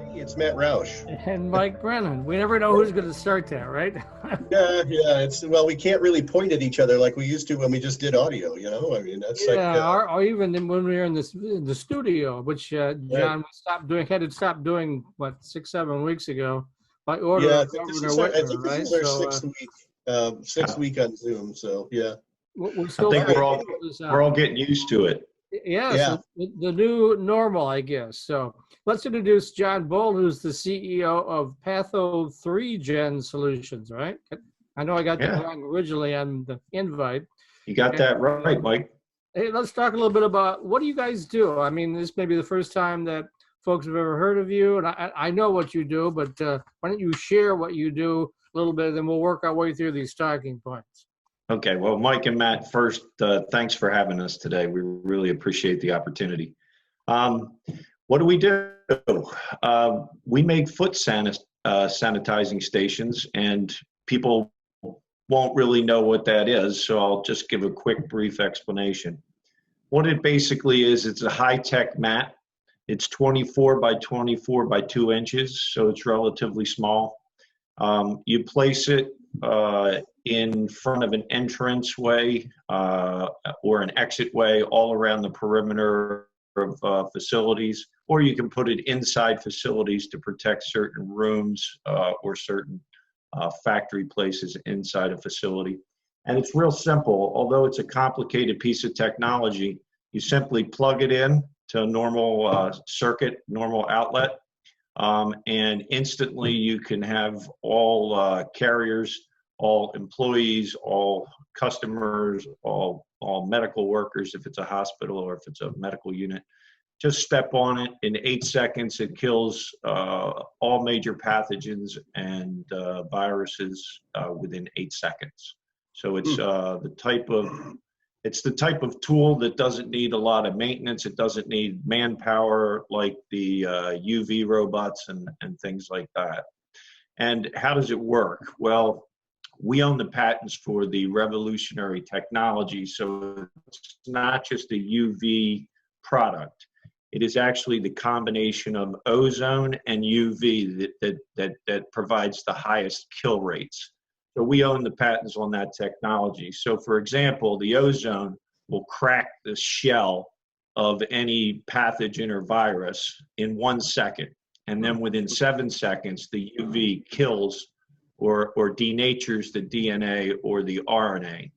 Hey, it's Matt Roush. And Mike Brennan. We never know who's going to start that, right? Yeah. We can't really point at each other like we used to when we just did audio. I mean, that's like, Yeah, or even when we were in the studio, which right. John had to stop doing what 6-7 weeks ago by order Yeah, of Governor I Whitmer, think this right? is our So sixth week on Zoom. So yeah, we're I still think all right. figuring this we're all out. getting used to it. Yeah, Yeah, so the new normal, I guess. So let's introduce John Bull, who's the CEO of Patho 3 Gen Solutions, right? I know I got that Yeah, wrong originally on the invite. you got And that right, Mike. hey, let's talk a little bit about what do you guys do? I mean, this may be the first time that folks have ever heard of you, and I know what you do, but why don't you share what you do a little bit, and then we'll work our way through these talking points. Okay, well, Mike and Matt, first, thanks for having us today. We really appreciate the opportunity. What do we do? We make sanitizing stations, and people won't really know what that is, so I'll just give a quick, brief explanation. What it basically is, it's a high-tech mat. It's 24 by 24 by 2 inches, so it's relatively small. You place it in front of an entranceway or an exit way all around the perimeter of facilities, or you can put it inside facilities to protect certain rooms or certain factory places inside a facility. And it's real simple. Although it's a complicated piece of technology, you simply plug it in to a normal circuit, normal outlet, and instantly you can have all carriers, all employees, all customers, all medical workers, if it's a hospital or if it's a medical unit, just step on it. In 8 seconds, it kills all major pathogens and viruses within 8 seconds. So it's the type of tool that doesn't need a lot of maintenance. It doesn't need manpower like the UV robots and things like that. And how does it work? Well, we own the patents for the revolutionary technology. So it's not just a UV product. It is actually the combination of ozone and UV that provides the highest kill rates. So we own the patents on that technology. So for example, the ozone will crack the shell of any pathogen or virus in 1 second. And then within 7 seconds, the UV kills or denatures the DNA or the RNA,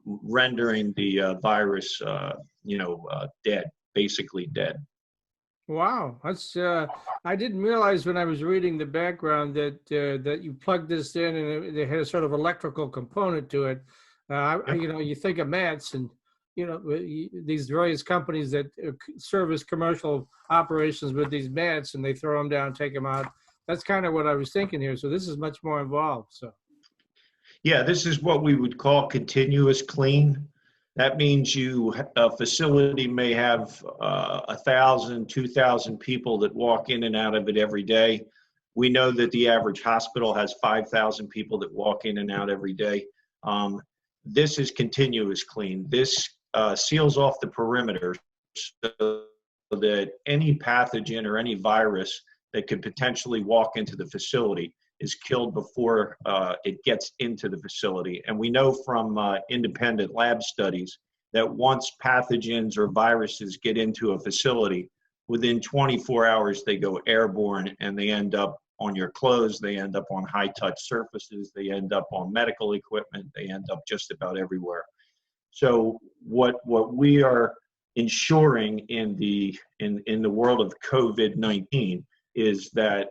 rendering the virus, dead, basically dead. Wow, that's I didn't realize when I was reading the background that that you plugged this in and it had a sort of electrical component to it. You think of mats and these various companies that service commercial operations with these mats and they throw them down, take them out. That's kind of what I was thinking here. So this is much more involved. So yeah, this is what we would call continuous clean. That means a facility may have 1,000, 2,000 people that walk in and out of it every day. We know that the average hospital has 5,000 people that walk in and out every day. This is continuous clean. This seals off the perimeter so that any pathogen or any virus that could potentially walk into the facility is killed before it gets into the facility. And we know from independent lab studies that once pathogens or viruses get into a facility, within 24 hours they go airborne and they end up on your clothes, they end up on high-touch surfaces, they end up on medical equipment, they end up just about everywhere. So what we are ensuring in the world of COVID-19 is that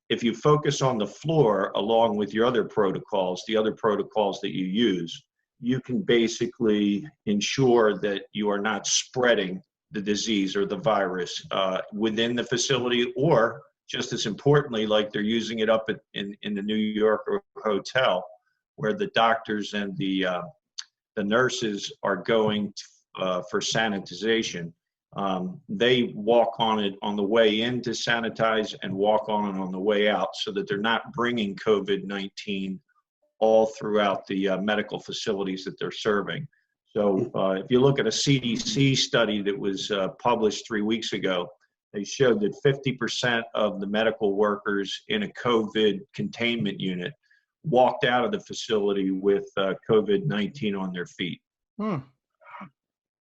if you focus on the floor along with your other protocols, the other protocols that you use, you can basically ensure that you are not spreading the disease or the virus within the facility, or just as importantly, like they're using it up in the New York hotel, where the doctors and the nurses are going for sanitization. They walk on it on the way in to sanitize and walk on it on the way out so that they're not bringing COVID-19 all throughout the medical facilities that they're serving. So if you look at a CDC study that was published 3 weeks ago, they showed that 50% of the medical workers in a COVID containment unit walked out of the facility with COVID-19 on their feet. Hmm.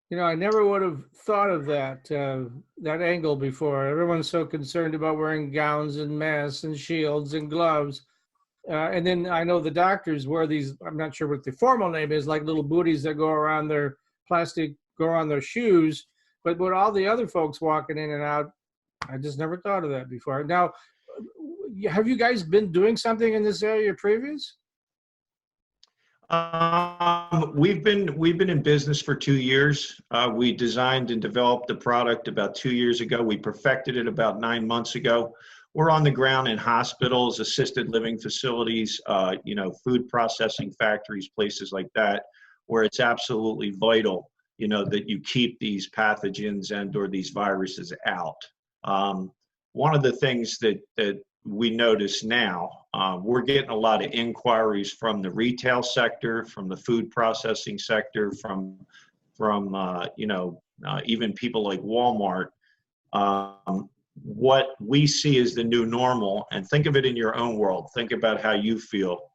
You know, I never would have thought of that angle before. Everyone's so concerned about wearing gowns and masks and shields and gloves. And then I know the doctors wear these, I'm not sure what the formal name is, like little booties that go around their go around their shoes. But with all the other folks walking in and out, I just never thought of that before. Now, have you guys been doing something in this area previous? We've been in business for 2 years. We designed and developed the product about 2 years ago. We perfected it about 9 months ago. We're on the ground in hospitals, assisted living facilities, food processing factories, places like that, where it's absolutely vital, that you keep these pathogens and/or these viruses out. One of the things that we notice now, we're getting a lot of inquiries from the retail sector, from the food processing sector, from even people like Walmart. What we see as the new normal, and think of it in your own world. Think about how you feel.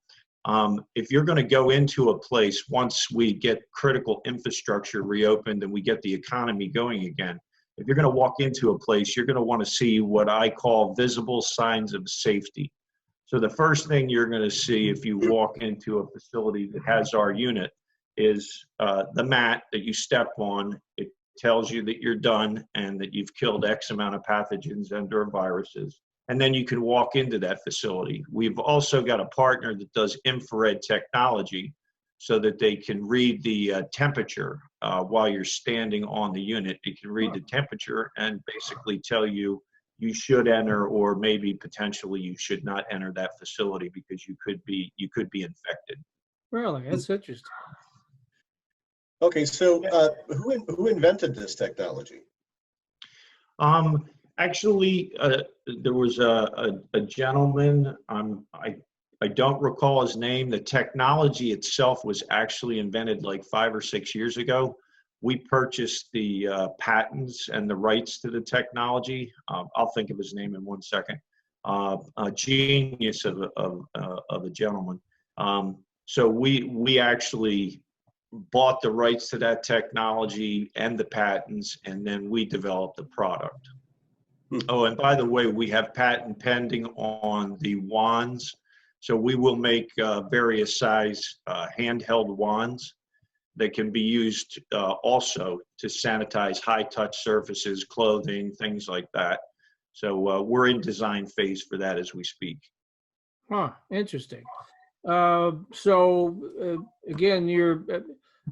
If you're going to go into a place, once we get critical infrastructure reopened and we get the economy going again, if you're going to walk into a place, you're going to want to see what I call visible signs of safety. So the first thing you're going to see if you walk into a facility that has our unit is the mat that you step on. It tells you that you're done and that you've killed X amount of pathogens and/or viruses. And then you can walk into that facility. We've also got a partner that does infrared technology so that they can read the temperature while you're standing on the unit. It can read the temperature and basically tell you you should enter, or maybe potentially you should not enter that facility because you could be infected. Really? That's interesting. Okay, so who invented this technology? Actually, there was a gentleman. I don't recall his name. The technology itself was actually invented like 5 or 6 years ago. We purchased the patents and the rights to the technology. I'll think of his name in 1 second. A genius of a gentleman. So we actually bought the rights to that technology and the patents, and then we developed the product. Oh, and by the way, we have patent pending on the wands. So we will make various size handheld wands that can be used also to sanitize high-touch surfaces, clothing, things like that. So we're in design phase for that as we speak. Huh, interesting. Again,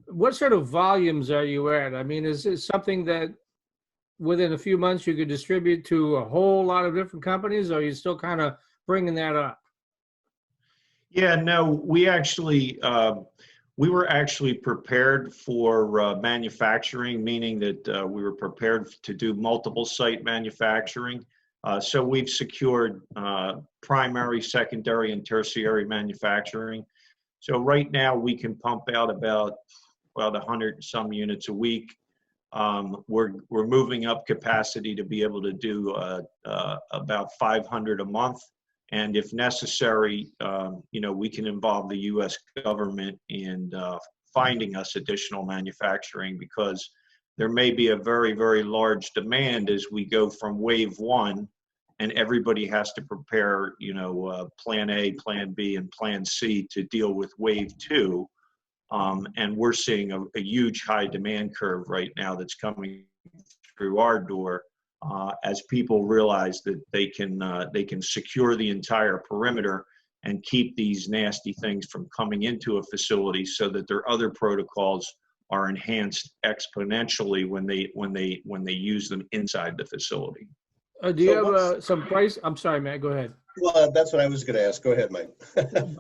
what sort of volumes are you at? I mean, is it something that within a few months you could distribute to a whole lot of different companies, or are you still kind of bringing that up? Yeah, no, we were actually prepared for manufacturing, meaning that we were prepared to do multiple site manufacturing. So we've secured primary, secondary, and tertiary manufacturing. So right now we can pump out about 100 and some units a week. We're moving up capacity to be able to do about 500 a month. And if necessary, we can involve the U.S. government in finding us additional manufacturing, because there may be a very, very large demand as we go from wave 1, and everybody has to prepare, plan A, plan B, and plan C to deal with wave 2. And we're seeing a huge high demand curve right now that's coming through our door. As people realize that they can secure the entire perimeter and keep these nasty things from coming into a facility, so that their other protocols are enhanced exponentially when they use them inside the facility. Do you have some price? I'm sorry, Matt. Go ahead. Well, that's what I was going to ask. Go ahead, Mike.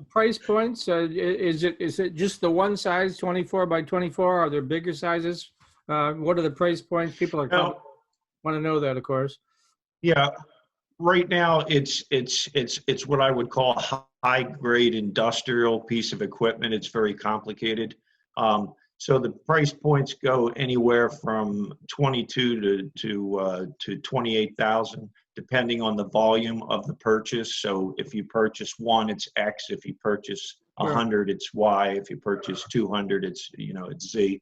Price points? Is it just the one size, 24 by 24? Are there bigger sizes? What are the price points? People are want to know that, of course. Yeah, right now it's what I would call a high-grade industrial piece of equipment. It's very complicated. So the price points go anywhere from 22 to 28,000, depending on the volume of the purchase. So if you purchase one, it's X. If you purchase 100, it's Y. If you purchase 200, it's Z.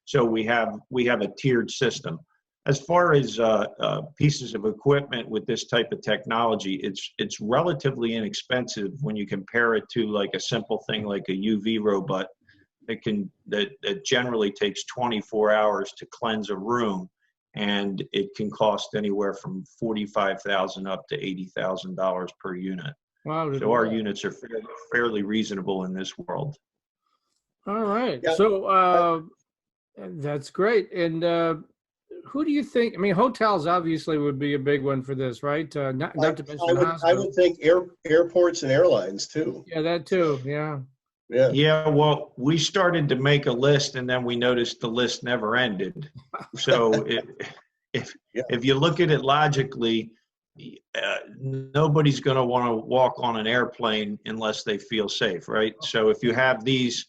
So we have a tiered system. As far as pieces of equipment with this type of technology, it's relatively inexpensive when you compare it to like a simple thing like a UV robot that generally takes 24 hours to cleanse a room, and it can cost anywhere from $45,000 up to $80,000 per unit. Wow. So our units are fairly reasonable in this world. All right. Yeah. So that's great. And who do you think? I mean, hotels obviously would be a big one for this, right? Not to mention I hospitals. would think airports and airlines too. Yeah, that too. Yeah. Yeah. Yeah, well, we started to make a list, and then we noticed the list never ended. So if you look at it logically, nobody's going to want to walk on an airplane unless they feel safe, right? So if you have these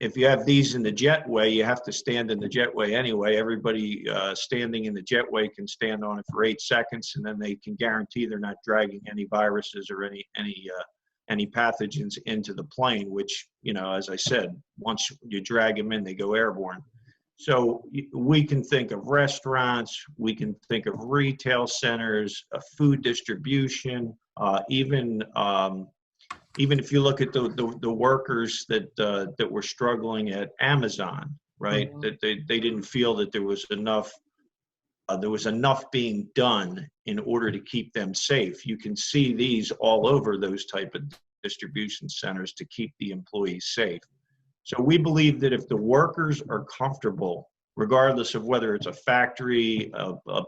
in the jetway, you have to stand in the jetway anyway. Everybody standing in the jetway can stand on it for 8 seconds, and then they can guarantee they're not dragging any viruses or any pathogens into the plane, which, as I said, once you drag them in, they go airborne. So we can think of restaurants, we can think of retail centers, food distribution, even if you look at the workers that were struggling at Amazon, right? Mhm. That they didn't feel that there was enough being done in order to keep them safe. You can see these all over those type of distribution centers to keep the employees safe. So we believe that if the workers are comfortable, regardless of whether it's a factory, a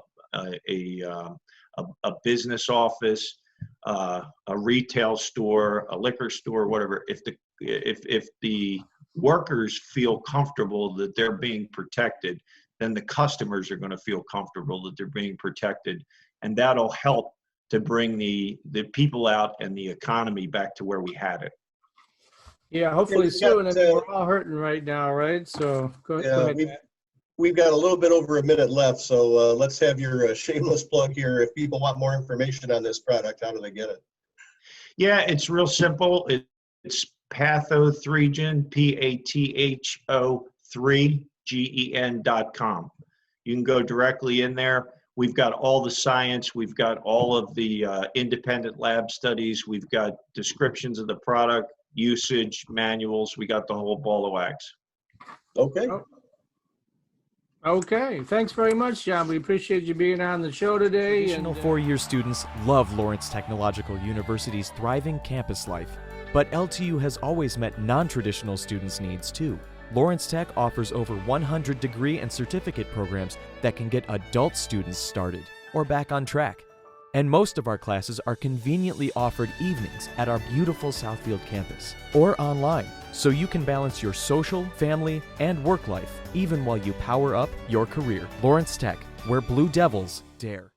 business office, a retail store, a liquor store, whatever, if the workers feel comfortable that they're being protected, then the customers are going to feel comfortable that they're being protected, and that'll help to bring the people out and the economy back to where we had it. Yeah, hopefully we've soon. got, I mean, we're all hurting right now, right? So go ahead. We've got a little bit over a minute left, so let's have your shameless plug here. If people want more information on this product, how do they get it? Yeah, it's real simple. It's Patho3gen, PATHO3GEN.com. You can go directly in there. We've got all the science. We've got all of the independent lab studies. We've got descriptions of the product, usage, manuals. We got the whole ball of wax. Okay. Okay. Thanks very much, John. We appreciate you being on the show today. Traditional four-year students love Lawrence Technological University's thriving campus life. But LTU has always met non-traditional students' needs too. Lawrence Tech offers over 100 degree and certificate programs that can get adult students started or back on track. And most of our classes are conveniently offered evenings at our beautiful Southfield campus or online, so you can balance your social, family, and work life even while you power up your career. Lawrence Tech, where Blue Devils dare.